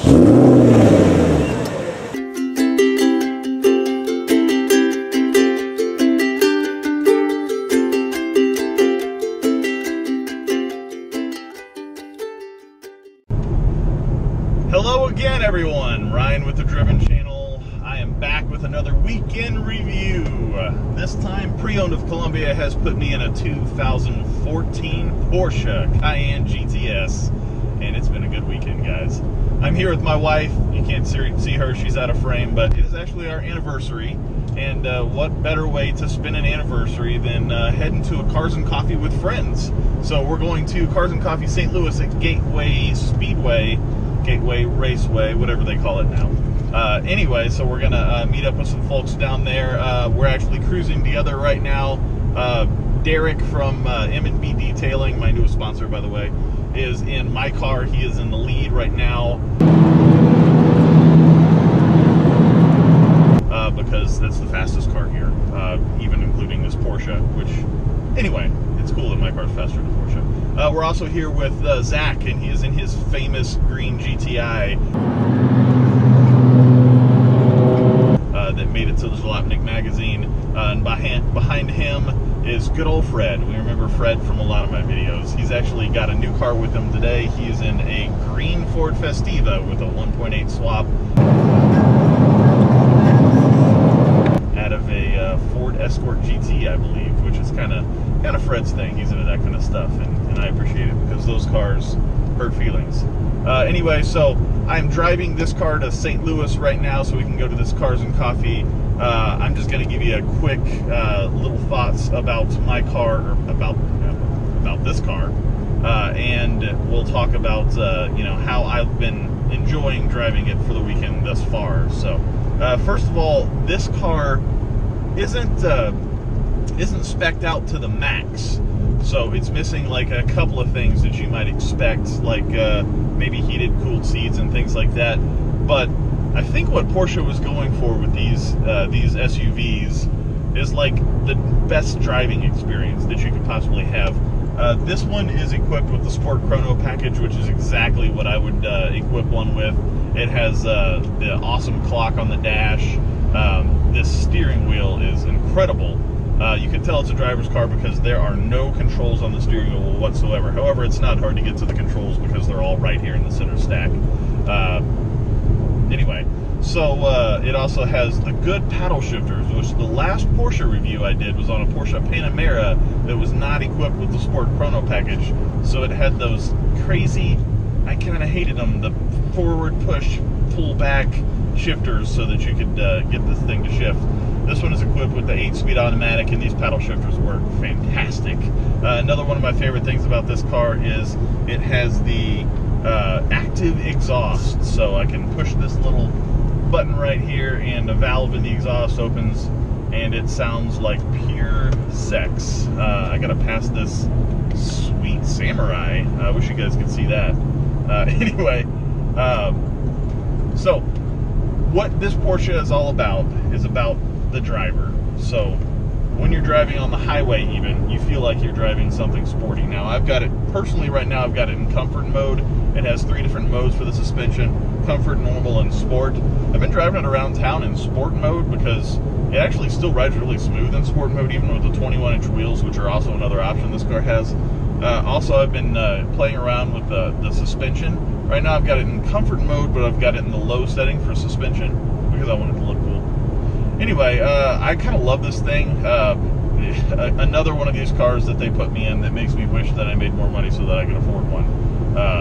Hello again, everyone. Ryan with the Driven Channel. I am back with another weekend review. This time, Pre-Owned of Columbia has put me in a 2014 Porsche Cayenne GTS, and it's been a good weekend, guys. I'm here with my wife. You can't see her; she's out of frame, but it is actually our anniversary. And what better way to spend an anniversary than heading to a Cars and Coffee with friends? So we're going to Cars and Coffee St. Louis at Gateway Speedway. Gateway Raceway, whatever they call it now. Anyway, so we're gonna meet up with some folks down there. We're actually cruising together right now. Derek from M&B Detailing, my newest sponsor, by the way, is in my car. He is in the lead right now because that's the fastest car here, even including this Porsche, which, anyway, it's cool that my car's faster than Porsche. We're also here with Zach, and he is in his famous green GTI that made it to the Jalopnik magazine. And behind him is good old Fred. We remember Fred from a lot of my videos. He's actually got a new car with him today. He's in a green Ford Festiva with a 1.8 swap out of a Ford Escort GT, I believe, which is kind of Fred's thing. He's into that kind of stuff, and I appreciate it because those cars hurt feelings. Anyway, so I'm driving this car to St. Louis right now so we can go to this Cars and Coffee. I'm just going to give you a quick little thoughts about my car, or about this car, and we'll talk about how I've been enjoying driving it for the weekend thus far. So first of all, this car isn't spec'd out to the max, so it's missing like a couple of things that you might expect, like maybe heated, cooled seats and things like that. But I think what Porsche was going for with these SUVs is like the best driving experience that you could possibly have. This one is equipped with the Sport Chrono package, which is exactly what I would equip one with. It has the awesome clock on the dash. This steering wheel is incredible. You can tell it's a driver's car because there are no controls on the steering wheel whatsoever. However, it's not hard to get to the controls because they're all right here in the center stack. Anyway, so it also has the good paddle shifters, which the last Porsche review I did was on a Porsche Panamera that was not equipped with the Sport Chrono package. So it had those crazy, I kind of hated them, the forward push, pull back shifters so that you could get this thing to shift. This one is equipped with the 8-speed automatic, and these paddle shifters work fantastic. Another one of my favorite things about this car is it has the active exhaust. So I can push this little button right here, and a valve in the exhaust opens, and it sounds like pure sex. I gotta pass this sweet Samurai. I wish you guys could see that. Anyway, so what this Porsche is all about is about the driver. So when you're driving on the highway, even, you feel like you're driving something sporty. Now, I've got it, personally right now, I've got it in comfort mode. It has 3 different modes for the suspension: comfort, normal, and sport. I've been driving it around town in sport mode because it actually still rides really smooth in sport mode, even with the 21-inch wheels, which are also another option this car has. Also, I've been playing around with the suspension. Right now I've got it in comfort mode, but I've got it in the low setting for suspension because I want it to look cool. Anyway, I kind of love this thing. Another one of these cars that they put me in that makes me wish that I made more money so that I could afford one.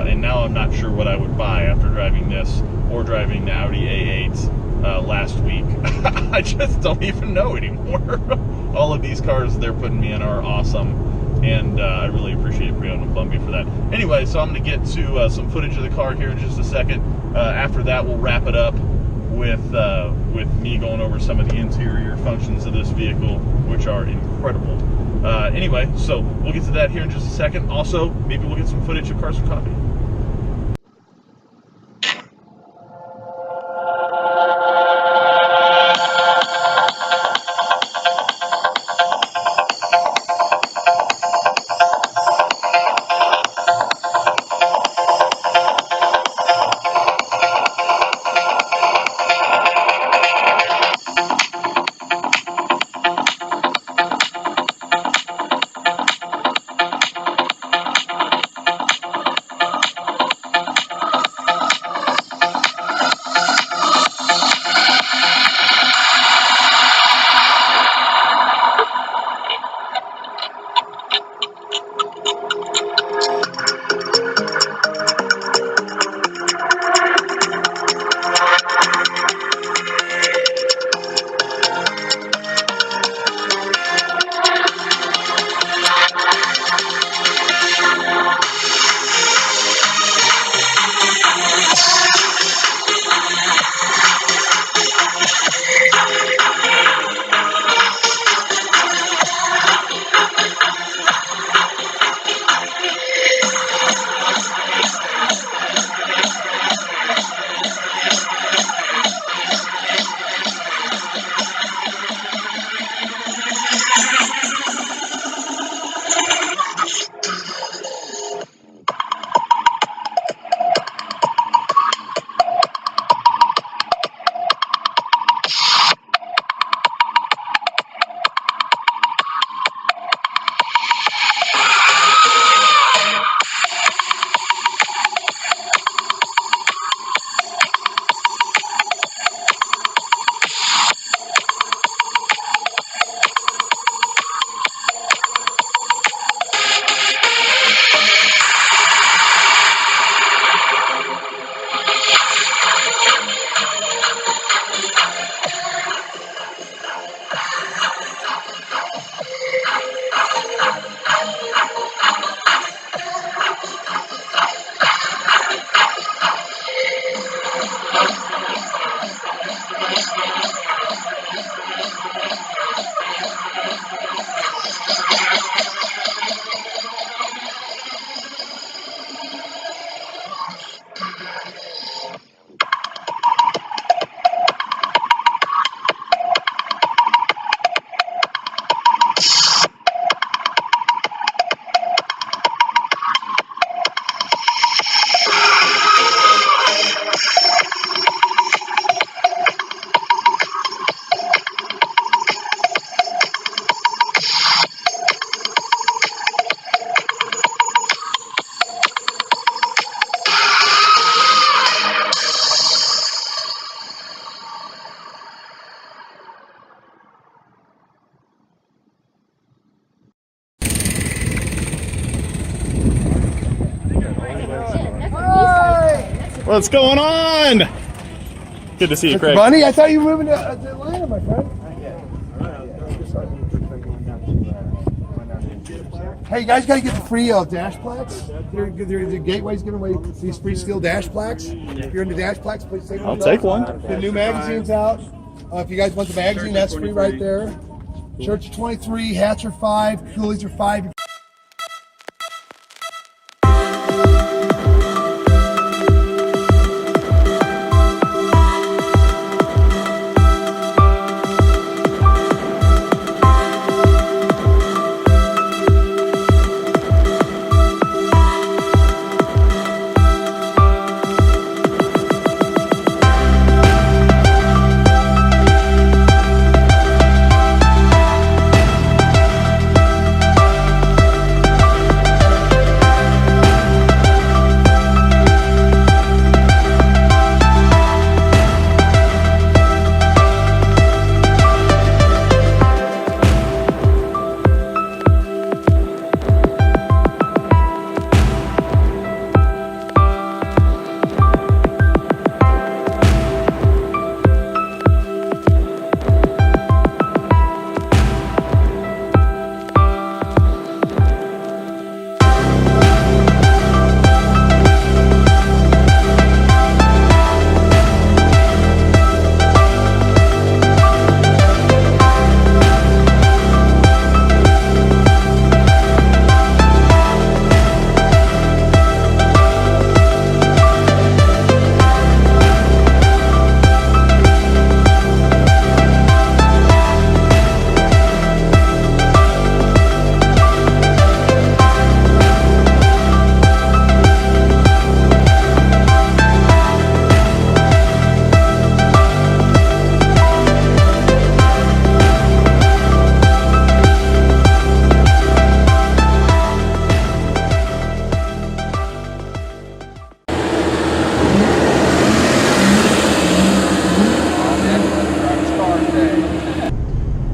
And now I'm not sure what I would buy after driving this or driving the Audi A8 last week. I just don't even know anymore. All of these cars they're putting me in are awesome. And I really appreciate Pre-Owned of Columbia for that. Anyway, so I'm going to get to some footage of the car here in just a second. After that, we'll wrap it up with me going over some of the interior functions of this vehicle, which are incredible. Anyway, so we'll get to that here in just a second. Also, maybe we'll get some footage of Cars and Coffee. What's going on? Good to see you, Craig. Bunny, I thought you were moving to Atlanta, my friend. Hey, you guys got to get the free dash plaques. The Gateway's giving away these free steel dash plaques. If you're into dash plaques, please take one. I'll take one. The new magazine's out. If you guys want the magazine, that's free right there. Church 23, hats are 5, coolies are 5.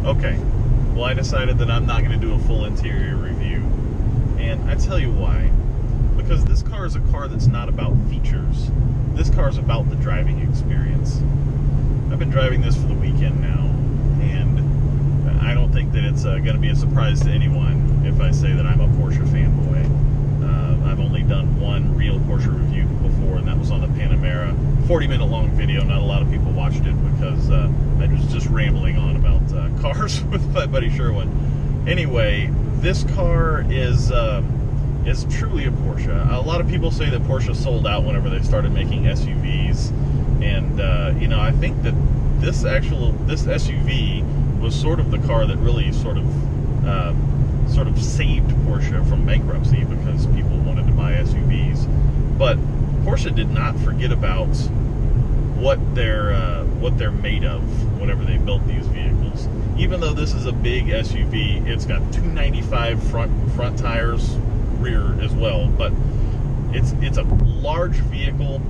Okay, well, I decided that I'm not going to do a full interior review, and I tell you why. Because this car is a car that's not about features. This car is about the driving experience. I've been driving this for the weekend now, and I don't think that it's going to be a surprise to anyone if I say that I'm a Porsche fanboy. I've only done one real Porsche review before, and that was on the Panamera. 40-minute long video. Not a lot of people watched it because I was just rambling on about cars with my buddy Sherwin. Anyway, this car is truly a Porsche. A lot of people say that Porsche sold out whenever they started making SUVs, and you know, I think that this SUV was sort of the car that really sort of saved Porsche from bankruptcy, because people wanted to buy SUVs. But Porsche did not forget about what they're made of whenever they built these vehicles. Even though this is a big SUV, it's got 295 front tires, rear as well, but it's a large vehicle.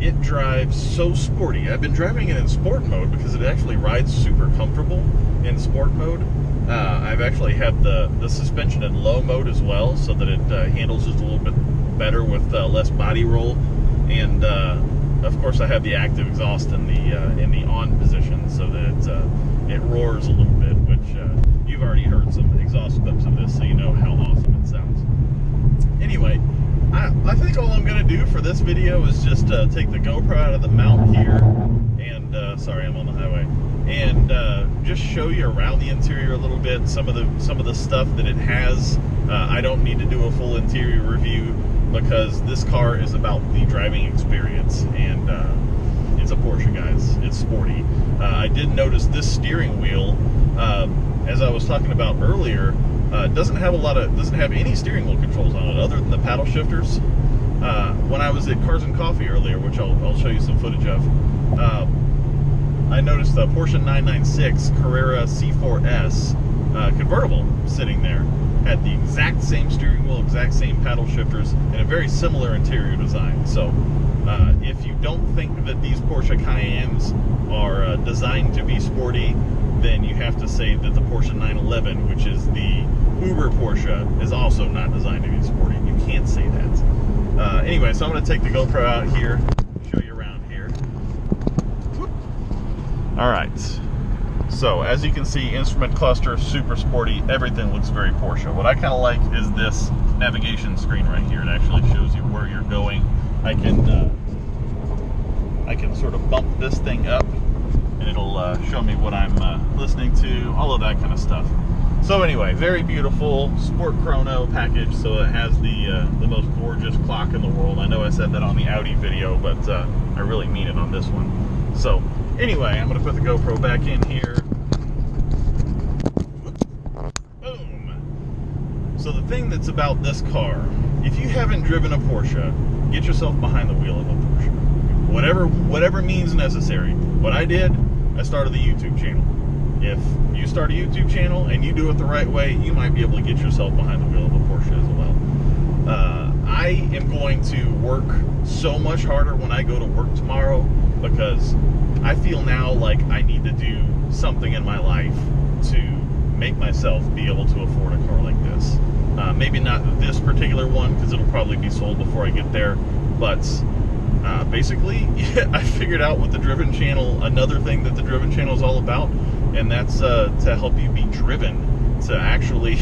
It drives so sporty. I've been driving it in sport mode because it actually rides super comfortable in sport mode. I've actually had the suspension in low mode as well, so that it handles just a little bit better with less body roll. And of course, I have the active exhaust in the on position, so that it roars a little bit, which you've already heard some exhaust clips of this, so you know how awesome it sounds. Anyway, I think all I'm going to do for this video is just take the GoPro out of the mount here, and sorry, I'm on the highway, and just show you around the interior a little bit, some of the stuff that it has. I don't need to do a full interior review because this car is about the driving experience, and it's a Porsche, guys. It's sporty. I did notice this steering wheel, as I was talking about earlier, doesn't have any steering wheel controls on it other than the paddle shifters. When I was at Cars and Coffee earlier, which I'll show you some footage of, I noticed the Porsche 996 Carrera C4S convertible sitting there. Had the exact same steering wheel, exact same paddle shifters, and a very similar interior design. So if you don't think that these Porsche Cayennes are designed to be sporty, then you have to say that the Porsche 911, which is the Uber Porsche, is also not designed to be sporty. You can't say that. Anyway, so I'm going to take the GoPro out here, show All right. So as you can see, instrument cluster, super sporty. Everything looks very Porsche. What I kind of like is this navigation screen right here. It actually shows you where you're going. I can sort of bump this thing up, and it'll show me what I'm listening to, all of that kind of stuff. So anyway, very beautiful Sport Chrono package. So it has the most gorgeous clock in the world. I know I said that on the Audi video, but I really mean it on this one. So anyway, I'm going to put the GoPro back in here. Boom. So the thing that's about this car, if you haven't driven a Porsche, get yourself behind the wheel of a Porsche. Whatever means necessary. What I did, I started the YouTube channel. If you start a YouTube channel and you do it the right way, you might be able to get yourself behind the wheel of a Porsche as well. I am going to work so much harder when I go to work tomorrow, because I feel now like I need to do something in my life to make myself be able to afford a car like this. Maybe not this particular one, because it'll probably be sold before I get there, but basically, I figured out what the Driven Channel, another thing that the Driven Channel is all about, and that's to help you be driven to actually,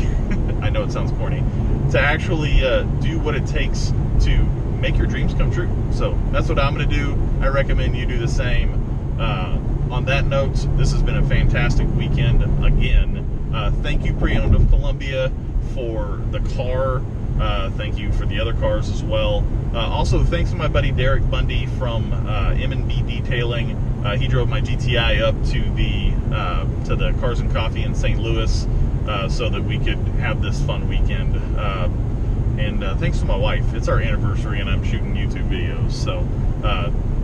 I know it sounds corny, to actually do what it takes to make your dreams come true. So that's what I'm going to do. I recommend you do the same. On that note, this has been a fantastic weekend again. Thank you, Pre-Owned of Columbia, for the car. Thank you for the other cars as well. Also, thanks to my buddy Derek Bundy from M&B Detailing. He drove my GTI up to the Cars and Coffee in St. Louis so that we could have this fun weekend. And thanks to my wife. It's our anniversary, and I'm shooting YouTube videos. So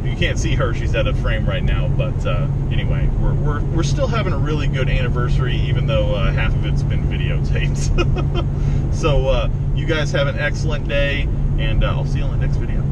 you can't see her; she's out of frame right now. But anyway, we're still having a really good anniversary, even though half of it's been videotaped. So you guys have an excellent day, and I'll see you on the next video.